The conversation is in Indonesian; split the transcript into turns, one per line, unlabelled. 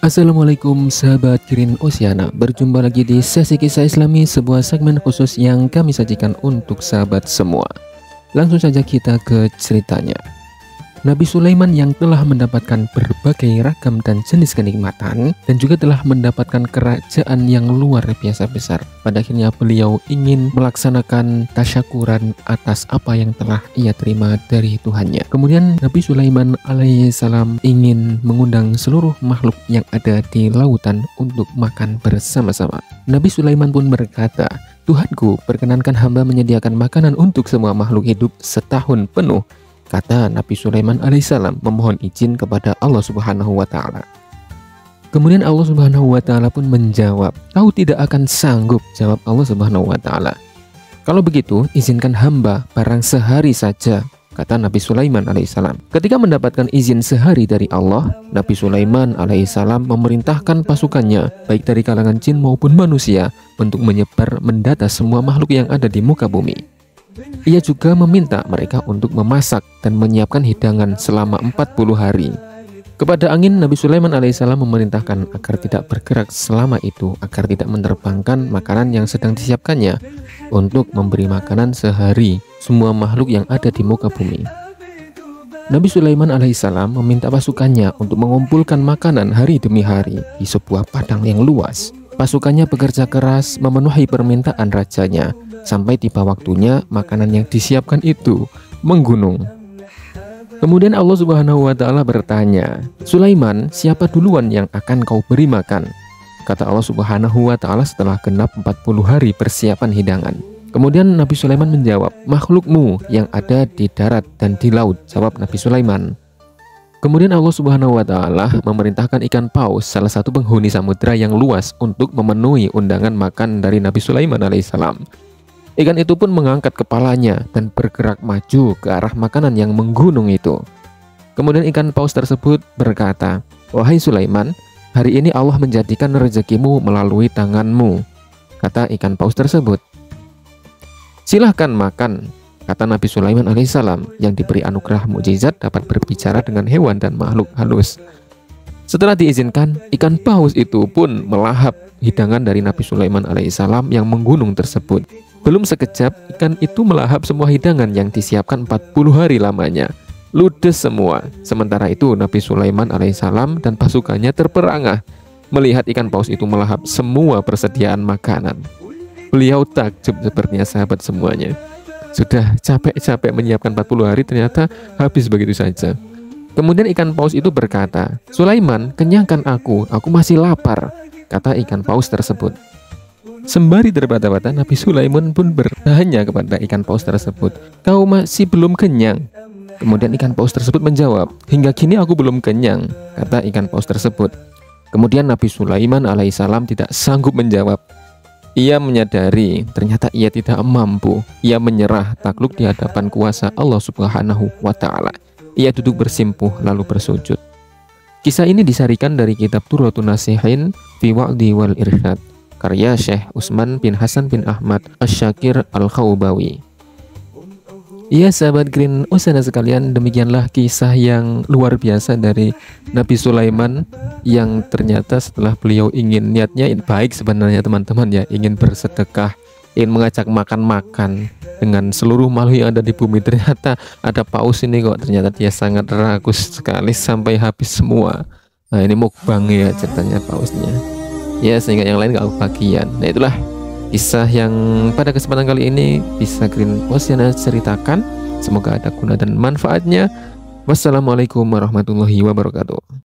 Assalamualaikum sahabat Green Oceana. Berjumpa lagi di sesi kisah islami, sebuah segmen khusus yang kami sajikan untuk sahabat semua. Langsung saja kita ke ceritanya. Nabi Sulaiman yang telah mendapatkan berbagai ragam dan jenis kenikmatan dan juga telah mendapatkan kerajaan yang luar biasa besar. Pada akhirnya beliau ingin melaksanakan tasyakuran atas apa yang telah ia terima dari Tuhannya. Kemudian Nabi Sulaiman alaihissalam ingin mengundang seluruh makhluk yang ada di lautan untuk makan bersama-sama. Nabi Sulaiman pun berkata, "Tuhanku, perkenankan hamba menyediakan makanan untuk semua makhluk hidup setahun penuh." Kata Nabi Sulaiman alaihissalam memohon izin kepada Allah Subhanahu wa Ta'ala. Kemudian Allah Subhanahu wa Ta'ala pun menjawab, "Kau tidak akan sanggup," jawab Allah Subhanahu wa Ta'ala. "Kalau begitu, izinkan hamba barang sehari saja," kata Nabi Sulaiman alaihissalam. Ketika mendapatkan izin sehari dari Allah, Nabi Sulaiman alaihissalam memerintahkan pasukannya, baik dari kalangan jin maupun manusia, untuk menyebar mendata semua makhluk yang ada di muka bumi. Ia juga meminta mereka untuk memasak dan menyiapkan hidangan selama 40 hari. Kepada angin, Nabi Sulaiman alaihissalam memerintahkan agar tidak bergerak selama itu, agar tidak menerbangkan makanan yang sedang disiapkannya untuk memberi makanan sehari semua makhluk yang ada di muka bumi. Nabi Sulaiman alaihissalam meminta pasukannya untuk mengumpulkan makanan hari demi hari di sebuah padang yang luas. Pasukannya bekerja keras memenuhi permintaan rajanya, sampai tiba waktunya makanan yang disiapkan itu menggunung. Kemudian Allah Subhanahu wa Ta'ala bertanya, "Sulaiman, siapa duluan yang akan kau beri makan?" Kata Allah Subhanahu wa Ta'ala setelah genap 40 hari persiapan hidangan. Kemudian Nabi Sulaiman menjawab, "Makhlukmu yang ada di darat dan di laut," jawab Nabi Sulaiman. Kemudian Allah Subhanahu wa Ta'ala memerintahkan ikan paus, salah satu penghuni samudra yang luas, untuk memenuhi undangan makan dari Nabi Sulaiman alaihissalam. Ikan itu pun mengangkat kepalanya dan bergerak maju ke arah makanan yang menggunung itu. Kemudian ikan paus tersebut berkata, "Wahai Sulaiman, hari ini Allah menjadikan rezekimu melalui tanganmu," kata ikan paus tersebut. "Silahkan makan," kata Nabi Sulaiman alaihissalam, yang diberi anugerah mukjizat dapat berbicara dengan hewan dan makhluk halus. Setelah diizinkan, ikan paus itu pun melahap hidangan dari Nabi Sulaiman alaihissalam yang menggunung tersebut. Belum sekejap, ikan itu melahap semua hidangan yang disiapkan 40 hari lamanya. Ludes semua. Sementara itu Nabi Sulaiman alaihissalam dan pasukannya terperangah melihat ikan paus itu melahap semua persediaan makanan. Beliau takjub sepertinya sahabat semuanya. Sudah capek-capek menyiapkan 40 hari, ternyata habis begitu saja. Kemudian ikan paus itu berkata, "Sulaiman, kenyangkan aku masih lapar," kata ikan paus tersebut. Sembari terbata-bata, Nabi Sulaiman pun bertanya kepada ikan paus tersebut, "Kau masih belum kenyang?" Kemudian ikan paus tersebut menjawab, "Hingga kini aku belum kenyang," kata ikan paus tersebut. Kemudian Nabi Sulaiman alaihissalam tidak sanggup menjawab. Ia menyadari ternyata ia tidak mampu. Ia menyerah takluk di hadapan kuasa Allah Subhanahu wa Ta'ala. Ia duduk bersimpuh lalu bersujud. Kisah ini disarikan dari kitab Turratun Nasihin fi Wa'di wal Irsyad, karya Syekh Utsman bin Hasan bin Ahmad Asy-Syakir Al-Khawbawi. Iya sahabat Green Oceana sekalian, demikianlah kisah yang luar biasa dari Nabi Sulaiman, yang ternyata setelah beliau ingin, niatnya baik sebenarnya teman-teman ya, ingin bersedekah, ingin mengajak makan-makan dengan seluruh makhluk yang ada di bumi. Ternyata ada paus ini kok, ternyata dia sangat rakus sekali sampai habis semua. Nah, ini mukbang ya ceritanya pausnya ya, sehingga yang lain gak kebagian. Nah, itulah kisah yang pada kesempatan kali ini bisa Green Oceana ceritakan. Semoga ada guna dan manfaatnya. Wassalamualaikum warahmatullahi wabarakatuh.